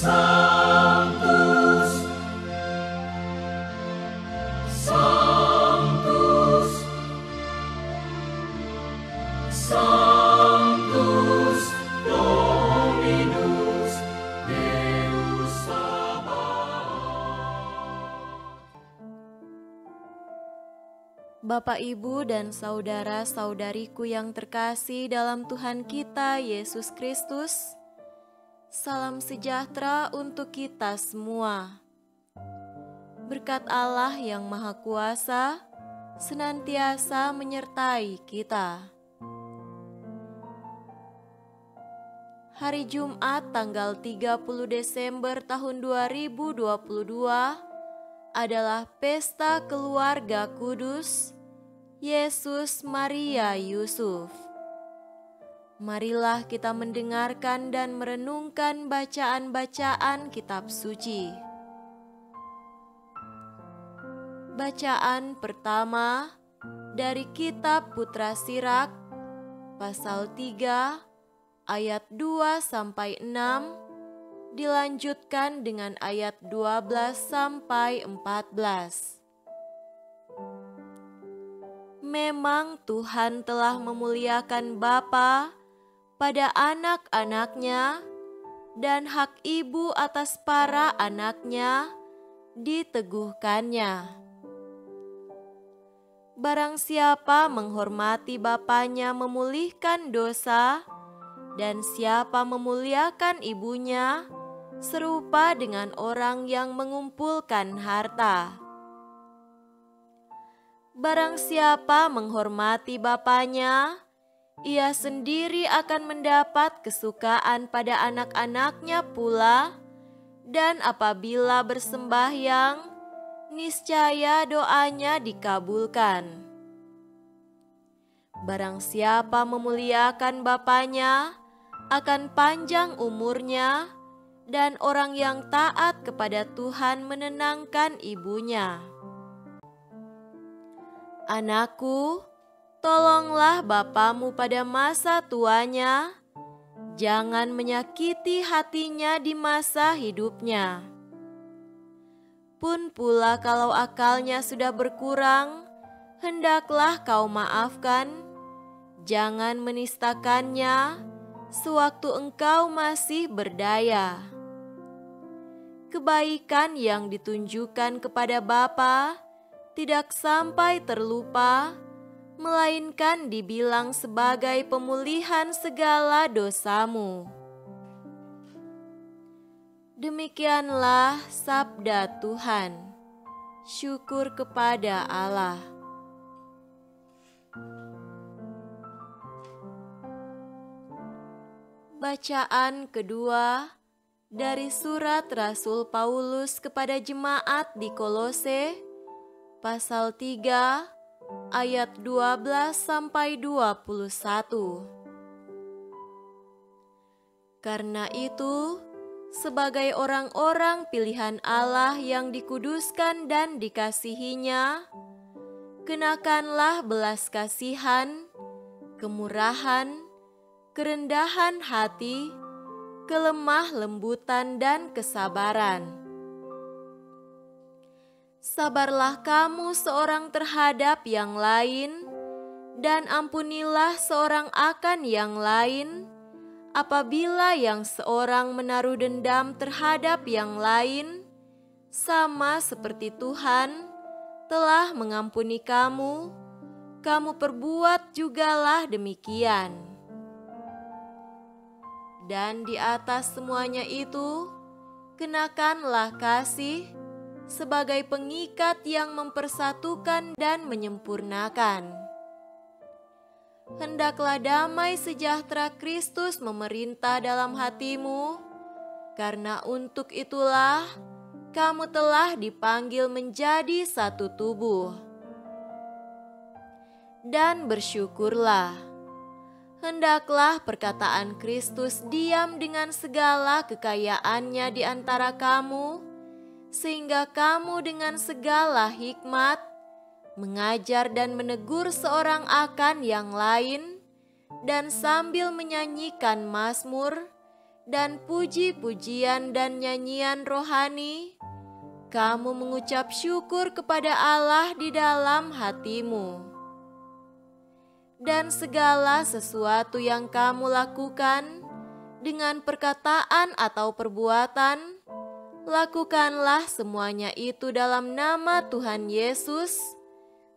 Sanctus, Sanctus, Sanctus Dominus Deus Sabaoth. Bapak, Ibu, dan saudara-saudariku yang terkasih dalam Tuhan kita Yesus Kristus, salam sejahtera untuk kita semua. Berkat Allah yang Maha Kuasa senantiasa menyertai kita. Hari Jumat tanggal 30 Desember tahun 2022 adalah Pesta Keluarga Kudus Yesus, Maria, Yusuf. Marilah kita mendengarkan dan merenungkan bacaan-bacaan kitab suci. Bacaan pertama dari kitab Putra Sirak, pasal 3, ayat 2-6, dilanjutkan dengan ayat 12-14. Memang Tuhan telah memuliakan Bapa pada anak-anaknya, dan hak ibu atas para anaknya diteguhkannya. Barang siapa menghormati bapanya memulihkan dosa, dan siapa memuliakan ibunya serupa dengan orang yang mengumpulkan harta. Barang siapa menghormati bapanya, ia sendiri akan mendapat kesukaan pada anak-anaknya pula, dan apabila bersembahyang, niscaya doanya dikabulkan. Barang siapa memuliakan bapanya, akan panjang umurnya, dan orang yang taat kepada Tuhan menenangkan ibunya. Anakku, tolonglah bapamu pada masa tuanya, jangan menyakiti hatinya di masa hidupnya. Pun pula kalau akalnya sudah berkurang, hendaklah kau maafkan, jangan menistakannya sewaktu engkau masih berdaya. Kebaikan yang ditunjukkan kepada Bapa tidak sampai terlupa, melainkan dibilang sebagai pemulihan segala dosamu. Demikianlah sabda Tuhan. Syukur kepada Allah. Bacaan kedua dari surat Rasul Paulus kepada jemaat di Kolose, pasal 3, ayat 12-21. Karena itu, sebagai orang-orang pilihan Allah yang dikuduskan dan dikasihinya, kenakanlah belas kasihan, kemurahan, kerendahan hati, kelemah lembutan, dan kesabaran. Sabarlah kamu seorang terhadap yang lain, dan ampunilah seorang akan yang lain, apabila yang seorang menaruh dendam terhadap yang lain, sama seperti Tuhan telah mengampuni kamu, kamu perbuat jugalah demikian. Dan di atas semuanya itu, kenakanlah kasih sebagai pengikat yang mempersatukan dan menyempurnakan. Hendaklah damai sejahtera Kristus memerintah dalam hatimu, karena untuk itulah kamu telah dipanggil menjadi satu tubuh. Dan bersyukurlah. Hendaklah perkataan Kristus diam dengan segala kekayaannya di antara kamu, sehingga kamu dengan segala hikmat mengajar dan menegur seorang akan yang lain, dan sambil menyanyikan mazmur dan puji-pujian dan nyanyian rohani, kamu mengucap syukur kepada Allah di dalam hatimu. Dan segala sesuatu yang kamu lakukan dengan perkataan atau perbuatan, lakukanlah semuanya itu dalam nama Tuhan Yesus,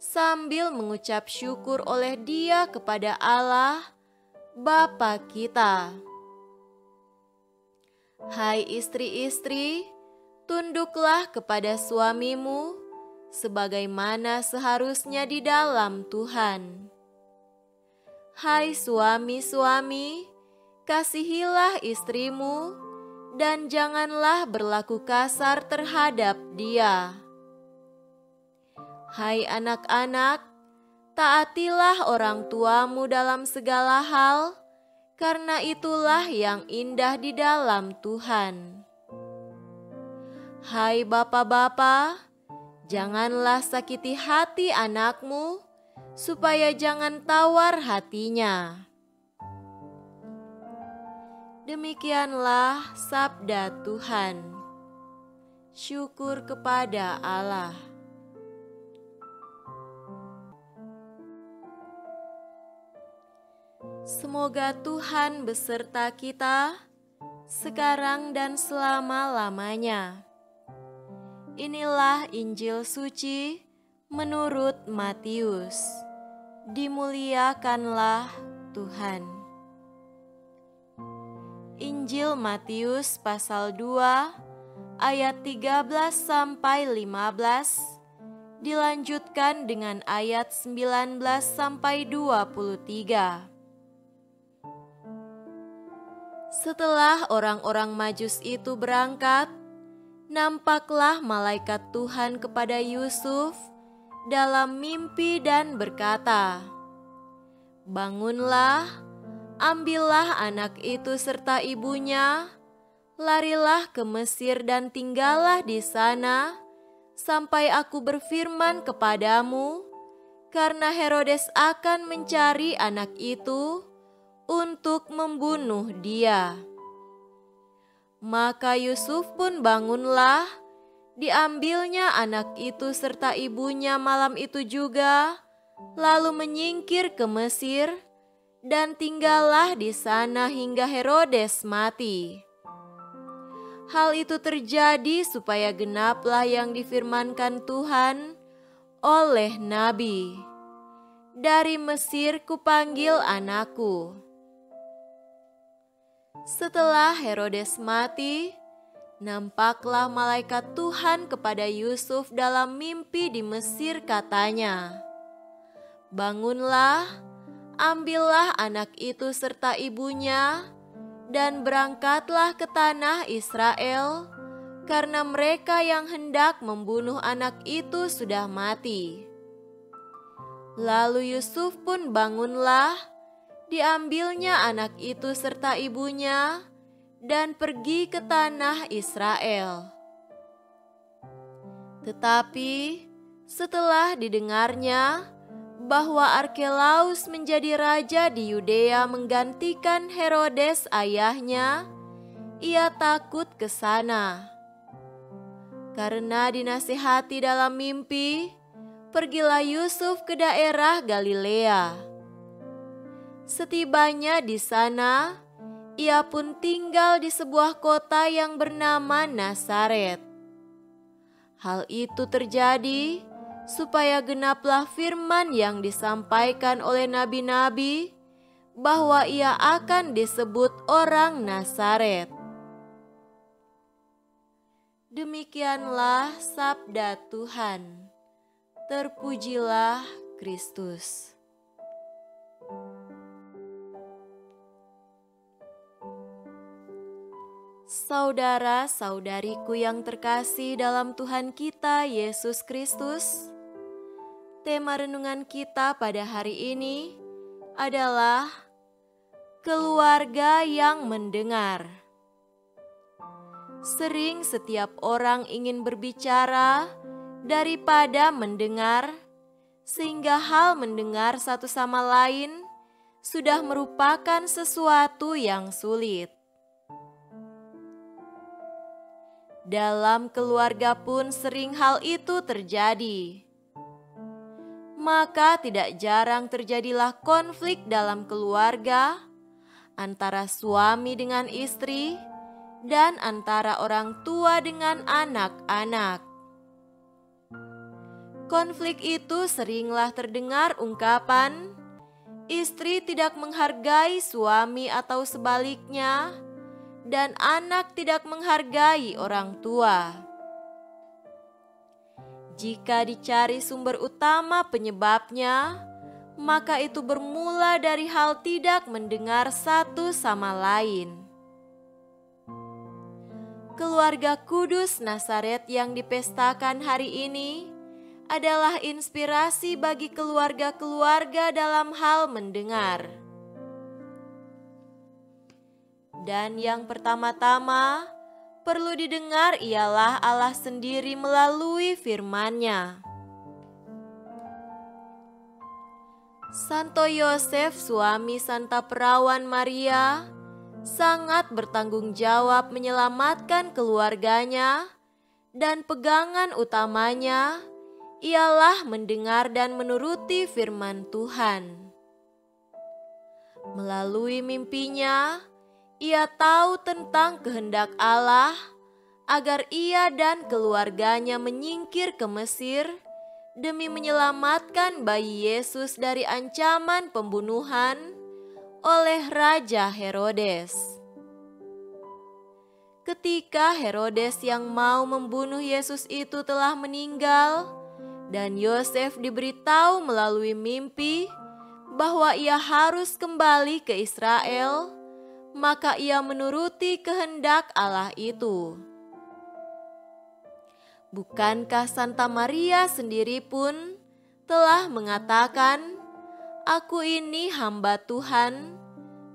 sambil mengucap syukur oleh Dia kepada Allah, Bapa kita. Hai istri-istri, tunduklah kepada suamimu sebagaimana seharusnya di dalam Tuhan. Hai suami-suami, kasihilah istrimu dan janganlah berlaku kasar terhadap dia. Hai anak-anak, taatilah orang tuamu dalam segala hal, karena itulah yang indah di dalam Tuhan. Hai bapak-bapak, janganlah sakiti hati anakmu, supaya jangan tawar hatinya. Demikianlah sabda Tuhan. Syukur kepada Allah. Semoga Tuhan beserta kita sekarang dan selama-lamanya. Inilah Injil suci menurut Matius. Dimuliakanlah Tuhan. Injil Matius pasal 2 ayat 13 sampai 15 dilanjutkan dengan ayat 19 sampai 23. Setelah orang-orang Majus itu berangkat, nampaklah malaikat Tuhan kepada Yusuf dalam mimpi dan berkata, "Bangunlah, ambillah anak itu serta ibunya, larilah ke Mesir dan tinggallah di sana, sampai aku berfirman kepadamu, karena Herodes akan mencari anak itu untuk membunuh dia." Maka Yusuf pun bangunlah, diambilnya anak itu serta ibunya malam itu juga, lalu menyingkir ke Mesir, dan tinggallah di sana hingga Herodes mati. Hal itu terjadi supaya genaplah yang difirmankan Tuhan oleh nabi, "Dari Mesir kupanggil anakku." Setelah Herodes mati, nampaklah malaikat Tuhan kepada Yusuf dalam mimpi di Mesir, katanya, "Bangunlah, ambillah anak itu serta ibunya, dan berangkatlah ke tanah Israel, karena mereka yang hendak membunuh anak itu sudah mati." Lalu Yusuf pun bangunlah, diambilnya anak itu serta ibunya, dan pergi ke tanah Israel. Tetapi setelah didengarnya bahwa Arkelaus menjadi raja di Yudea menggantikan Herodes ayahnya, ia takut ke sana. Karena dinasihati dalam mimpi, pergilah Yusuf ke daerah Galilea. Setibanya di sana, ia pun tinggal di sebuah kota yang bernama Nazaret. Hal itu terjadi supaya genaplah firman yang disampaikan oleh nabi-nabi, bahwa ia akan disebut orang Nazaret. Demikianlah sabda Tuhan. Terpujilah Kristus. Saudara-saudariku yang terkasih dalam Tuhan kita Yesus Kristus, tema renungan kita pada hari ini adalah keluarga yang mendengar. Sering setiap orang ingin berbicara daripada mendengar, sehingga hal mendengar satu sama lain sudah merupakan sesuatu yang sulit. Dalam keluarga pun sering hal itu terjadi. Maka tidak jarang terjadilah konflik dalam keluarga antara suami dengan istri dan antara orang tua dengan anak-anak. Konflik itu seringlah terdengar ungkapan, istri tidak menghargai suami atau sebaliknya, dan anak tidak menghargai orang tua. Jika dicari sumber utama penyebabnya, maka itu bermula dari hal tidak mendengar satu sama lain. Keluarga kudus Nazaret yang dipestakan hari ini adalah inspirasi bagi keluarga-keluarga dalam hal mendengar. Dan yang pertama-tama perlu didengar ialah Allah sendiri melalui firman-Nya. Santo Yosef, suami Santa Perawan Maria, sangat bertanggung jawab menyelamatkan keluarganya, dan pegangan utamanya ialah mendengar dan menuruti firman Tuhan. Melalui mimpinya, ia tahu tentang kehendak Allah agar ia dan keluarganya menyingkir ke Mesir demi menyelamatkan bayi Yesus dari ancaman pembunuhan oleh Raja Herodes. Ketika Herodes yang mau membunuh Yesus itu telah meninggal, dan Yosef diberitahu melalui mimpi bahwa ia harus kembali ke Israel, maka ia menuruti kehendak Allah itu. Bukankah Santa Maria sendiri pun telah mengatakan, "Aku ini hamba Tuhan,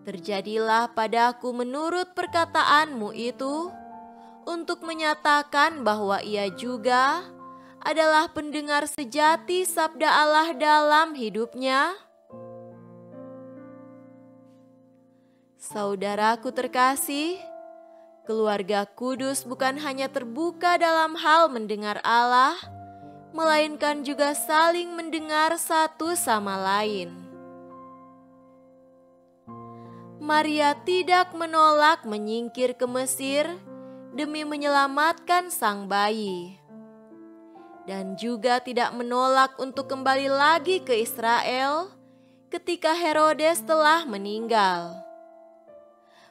terjadilah padaku menurut perkataanmu itu," untuk menyatakan bahwa ia juga adalah pendengar sejati sabda Allah dalam hidupnya? Saudaraku terkasih, keluarga kudus bukan hanya terbuka dalam hal mendengar Allah, melainkan juga saling mendengar satu sama lain. Maria tidak menolak menyingkir ke Mesir demi menyelamatkan sang bayi, dan juga tidak menolak untuk kembali lagi ke Israel ketika Herodes telah meninggal,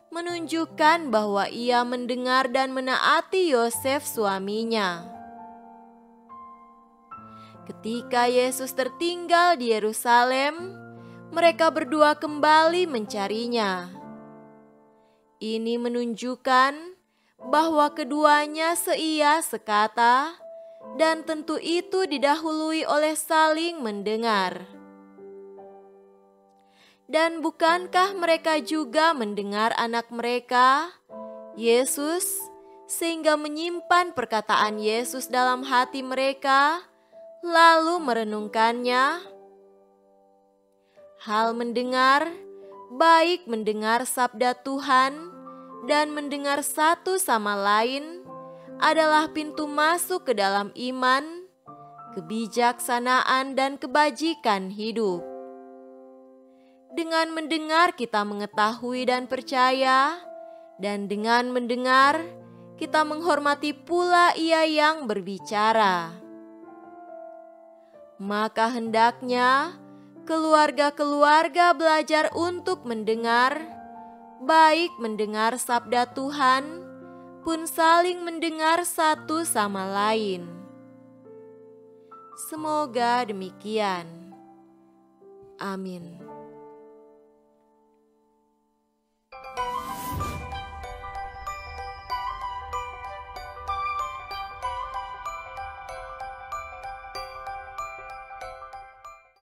menunjukkan bahwa ia mendengar dan menaati Yosef suaminya. Ketika Yesus tertinggal di Yerusalem, mereka berdua kembali mencarinya. Ini menunjukkan bahwa keduanya seia sekata, dan tentu itu didahului oleh saling mendengar. Dan bukankah mereka juga mendengar anak mereka, Yesus, sehingga menyimpan perkataan Yesus dalam hati mereka, lalu merenungkannya? Hal mendengar, baik mendengar sabda Tuhan dan mendengar satu sama lain, adalah pintu masuk ke dalam iman, kebijaksanaan, dan kebajikan hidup. Dengan mendengar kita mengetahui dan percaya, dan dengan mendengar kita menghormati pula Ia yang berbicara. Maka hendaknya keluarga-keluarga belajar untuk mendengar, baik mendengar sabda Tuhan, pun saling mendengar satu sama lain. Semoga demikian. Amin.